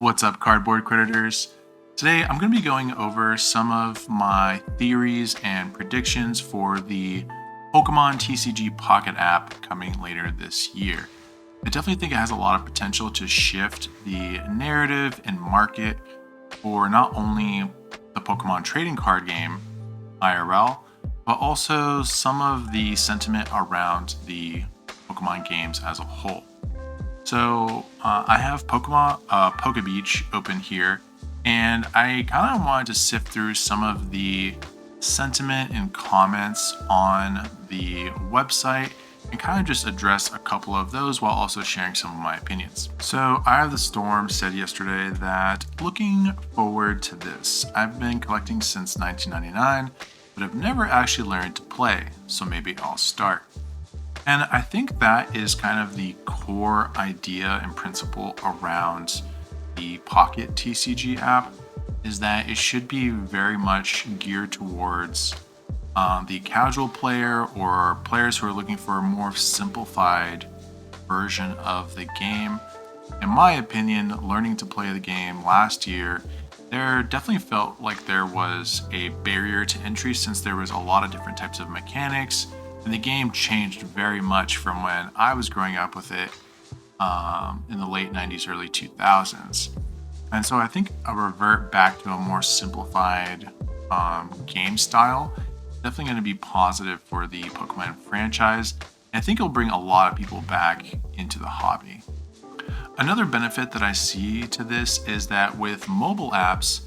What's up, Cardboard Critters? Today I'm going to be going over some of my theories and predictions for the Pokemon TCG Pocket app coming later this year. I definitely think it has a lot of potential to shift the narrative and market for not only the Pokemon trading card game, IRL, but also some of the sentiment around the Pokemon games as a whole. So I have Poke Beach open here, and I kind of wanted to sift through some of the sentiment and comments on the website and kind of just address a couple of those while also sharing some of my opinions. So Eye of the Storm said yesterday that looking forward to this. I've been collecting since 1999, but I've never actually learned to play, so maybe I'll start. And I think that is kind of the core idea and principle around the Pocket TCG app, is that it should be very much geared towards the casual player or players who are looking for a more simplified version of the game. In my opinion, learning to play the game last year, there definitely felt like there was a barrier to entry since there was a lot of different types of mechanics. And the game changed very much from when I was growing up with it in the late 90s, early 2000s. And so I think a revert back to a more simplified game style is definitely going to be positive for the Pokemon franchise. And I think it'll bring a lot of people back into the hobby. Another benefit that I see to this is that with mobile apps,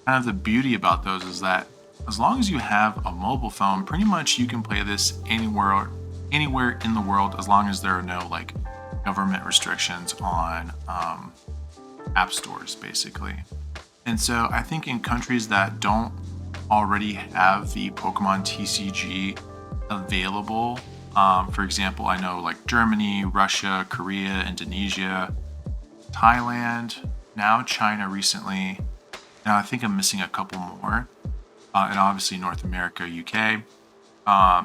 kind of the beauty about those is that as long as you have a mobile phone, pretty much you can play this anywhere in the world, as long as there are no government restrictions on app stores, basically. And so I think in countries that don't already have the Pokemon TCG available, for example, I know Germany, Russia, Korea, Indonesia, Thailand, now China recently. Now I think I'm missing a couple more. And obviously North America, UK,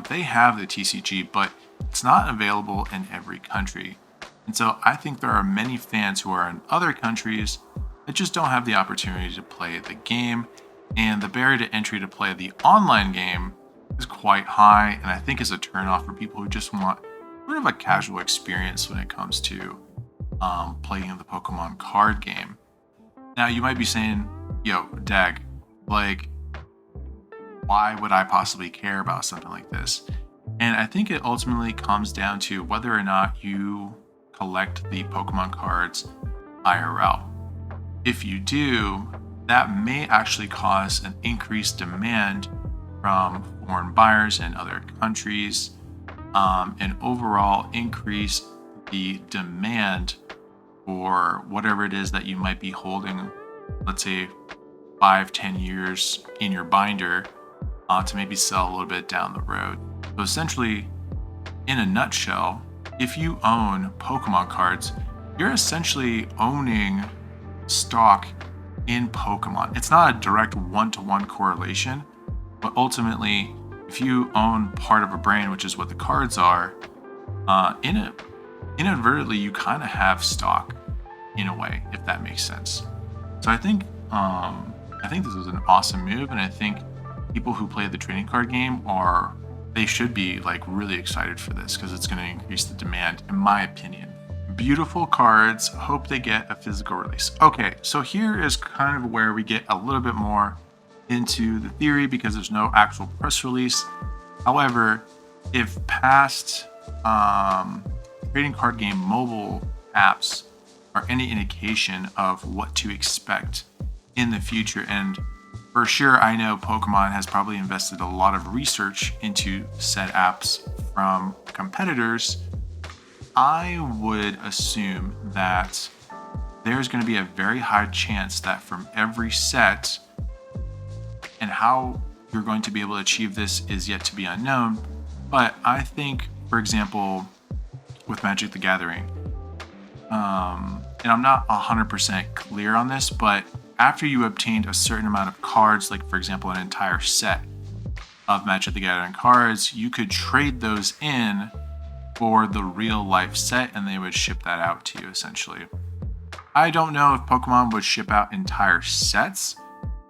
they have the TCG, but it's not available in every country. And so I think there are many fans who are in other countries that just don't have the opportunity to play the game. And the barrier to entry to play the online game is quite high, and I think is a turnoff for people who just want sort of a casual experience when it comes to playing the Pokemon card game. Now you might be saying, yo, Dag, why would I possibly care about something like this? And I think it ultimately comes down to whether or not you collect the Pokemon cards IRL. If you do, that may actually cause an increased demand from foreign buyers in other countries, and overall increase the demand for whatever it is that you might be holding, let's say 5-10 years in your binder, to maybe sell a little bit down the road. So essentially, in a nutshell, if you own Pokemon cards, you're essentially owning stock in Pokemon. It's not a direct one-to-one correlation, but ultimately, if you own part of a brand, which is what the cards are, inadvertently you kind of have stock in a way, if that makes sense. So I think this is an awesome move, and I think people who play the trading card game should be really excited for this because it's going to increase the demand, in my opinion. Beautiful cards. Hope they get a physical release. Okay, so here is kind of where we get a little bit more into the theory because there's no actual press release. However, if past trading card game mobile apps are any indication of what to expect in the future, and for sure, I know Pokemon has probably invested a lot of research into said apps from competitors. I would assume that there's going to be a very high chance that from every set, and how you're going to be able to achieve this is yet to be unknown. But I think, for example, with Magic the Gathering, and I'm not 100% clear on this, but after you obtained a certain amount of cards, for example, an entire set of Magic the Gathering cards, you could trade those in for the real life set and they would ship that out to you essentially. I don't know if Pokemon would ship out entire sets,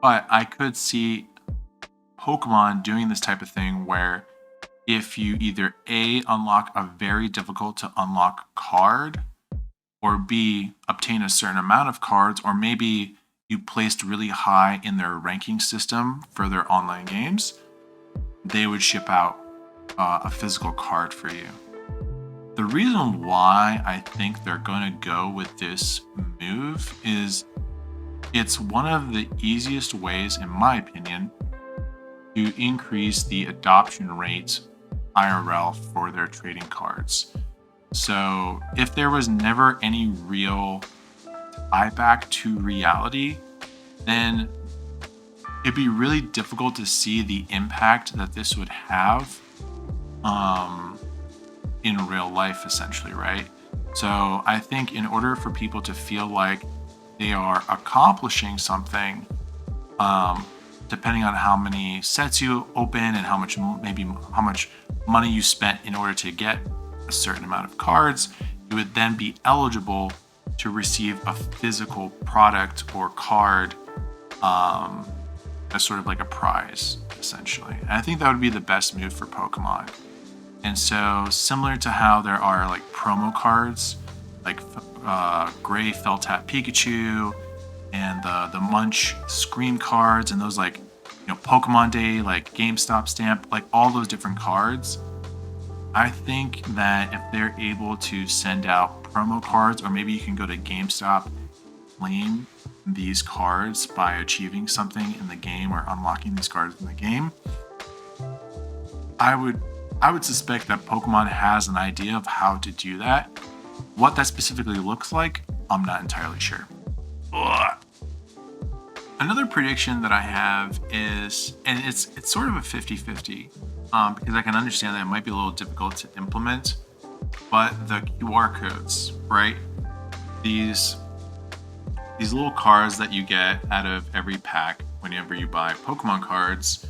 but I could see Pokemon doing this type of thing where if you either A, unlock a very difficult to unlock card, or B, obtain a certain amount of cards, or maybe you placed really high in their ranking system for their online games, they would ship out a physical card for you. The reason why I think they're going to go with this move is it's one of the easiest ways, in my opinion, to increase the adoption rate IRL for their trading cards. So if there was never any real tieback to reality, then it'd be really difficult to see the impact that this would have in real life, essentially, right? So I think in order for people to feel like they are accomplishing something, depending on how many sets you open and how much money you spent in order to get a certain amount of cards, you would then be eligible to receive a physical product or card as sort of like a prize, essentially. And I think that would be the best move for Pokemon. And so, similar to how there are like promo cards, like Gray Felt-Tap Pikachu, and the Munch Scream cards, and those like, Pokemon Day, like GameStop stamp, like all those different cards. I think that if they're able to send out promo cards, or maybe you can go to GameStop, claim these cards by achieving something in the game or unlocking these cards in the game, I would suspect that Pokemon has an idea of how to do that. What that specifically looks like, I'm not entirely sure. Ugh. Another prediction that I have is, and it's sort of a 50-50, because I can understand that it might be a little difficult to implement, but the QR codes, right? These little cards that you get out of every pack whenever you buy Pokemon cards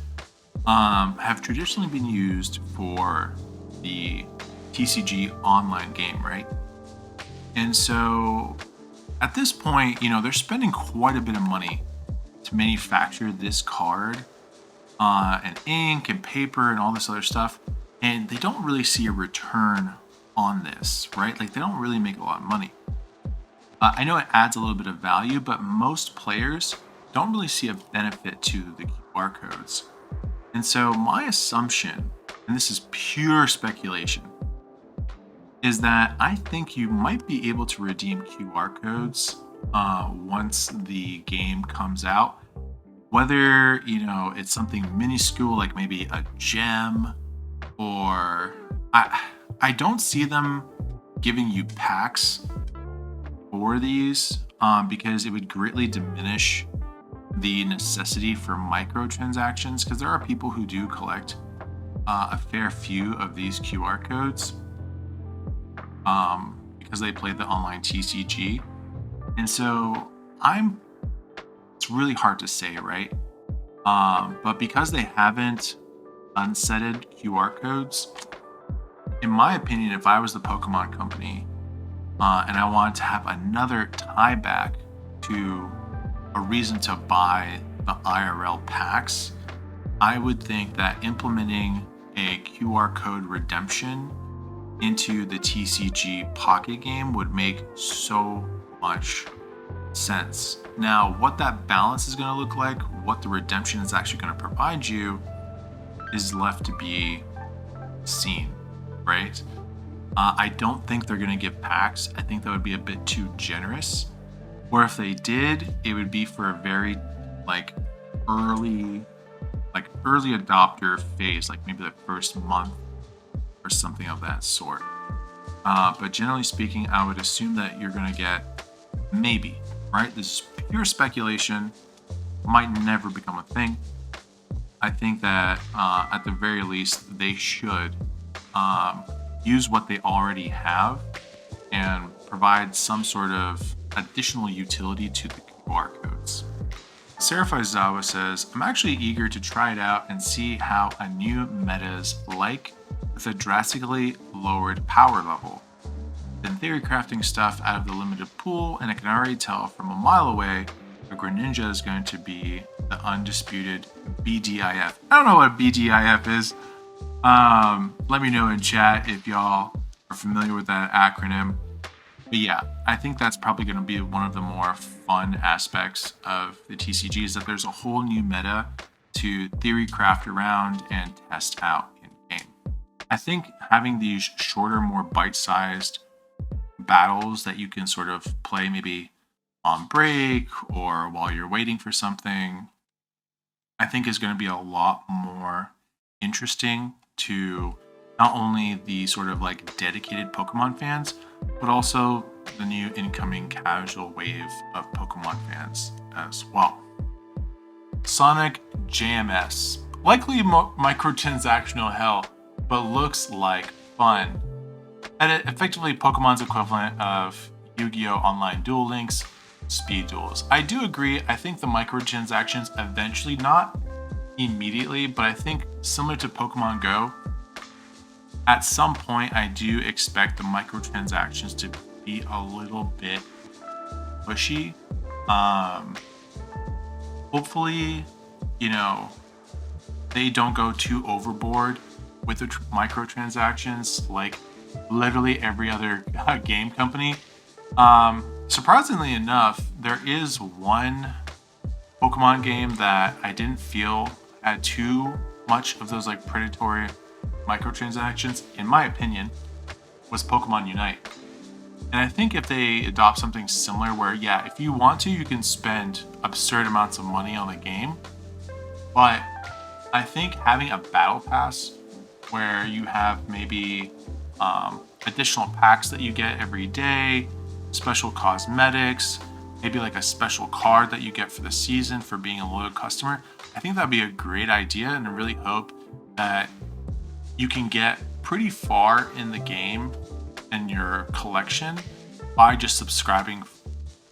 have traditionally been used for the TCG online game, right? And so at this point, they're spending quite a bit of money to manufacture this card, and ink and paper and all this other stuff, and they don't really see a return on this, right? Like, they don't really make a lot of money. I know it adds a little bit of value, but most players don't really see a benefit to the QR codes. And so my assumption, and this is pure speculation, is that I think you might be able to redeem QR codes once the game comes out. Whether, it's something minuscule like maybe a gem, or I don't see them giving you packs for these because it would greatly diminish the necessity for microtransactions, because there are people who do collect a fair few of these QR codes because they play the online TCG. And so it's really hard to say, right? But because they haven't unsetted QR codes, in my opinion, if I was the Pokemon company and I wanted to have another tie back to a reason to buy the IRL packs, I would think that implementing a QR code redemption into the TCG Pocket game would make so much sense. Now, what that balance is going to look like, what the redemption is actually going to provide you, is left to be seen, right? I don't think they're going to give packs. I think that would be a bit too generous. Or if they did, it would be for a very early adopter phase, like maybe the first month or something of that sort. But generally speaking, I would assume that you're going to get maybe, right? This is pure speculation, might never become a thing. I think that at the very least, they should use what they already have and provide some sort of additional utility to the QR codes. Seraphizawa says, I'm actually eager to try it out and see how a new meta is like with a drastically lowered power level. then theory crafting stuff out of the limited pool, and I can already tell from a mile away that Greninja is going to be the undisputed BDIF. I don't know what BDIF is. Let me know in chat if y'all are familiar with that acronym. But yeah, I think that's probably going to be one of the more fun aspects of the TCG, is that there's a whole new meta to theory craft around and test out in game. I think having these shorter, more bite-sized battles that you can sort of play maybe on break or while you're waiting for something, I think is going to be a lot more interesting to not only the sort of like dedicated Pokemon fans, but also the new incoming casual wave of Pokemon fans as well. Sonic JMS. Likely microtransactional hell, but looks like fun. Effectively Pokemon's equivalent of Yu-Gi-Oh! Online Duel Links, Speed Duels. I do agree, I think the microtransactions eventually, not immediately, but I think similar to Pokemon Go, at some point I do expect the microtransactions to be a little bit pushy. Hopefully, they don't go too overboard with the microtransactions like literally every other game company. Surprisingly enough, there is one Pokemon game that I didn't feel had too much of those like predatory microtransactions, in my opinion, was Pokemon Unite. And I think if they adopt something similar where, yeah, if you want to, you can spend absurd amounts of money on the game. But I think having a battle pass where you have maybe additional packs that you get every day, special cosmetics, maybe like a special card that you get for the season for being a loyal customer, I think that'd be a great idea, and I really hope that you can get pretty far in the game in your collection by just subscribing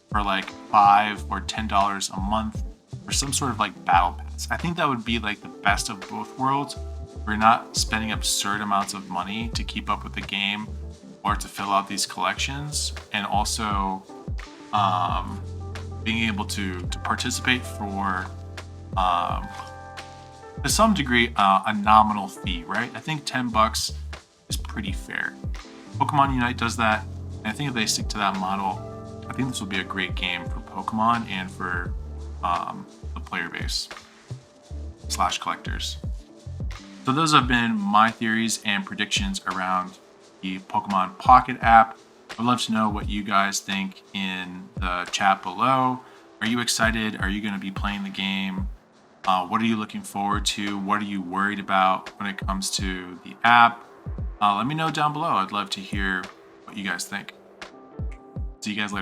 for like $5 or $10 a month for some sort of like battle pass. I think that would be like the best of both worlds. We're not spending absurd amounts of money to keep up with the game or to fill out these collections, and also being able to participate for to some degree a nominal fee, right? I think $10 is pretty fair. Pokemon Unite does that, and I think if they stick to that model, I think this will be a great game for Pokemon and for the player base / collectors. So those have been my theories and predictions around the Pokemon Pocket app. I'd love to know what you guys think in the chat below. Are you excited? Are you going to be playing the game? What are you looking forward to? What are you worried about when it comes to the app? Let me know down below. I'd love to hear what you guys think. See you guys later.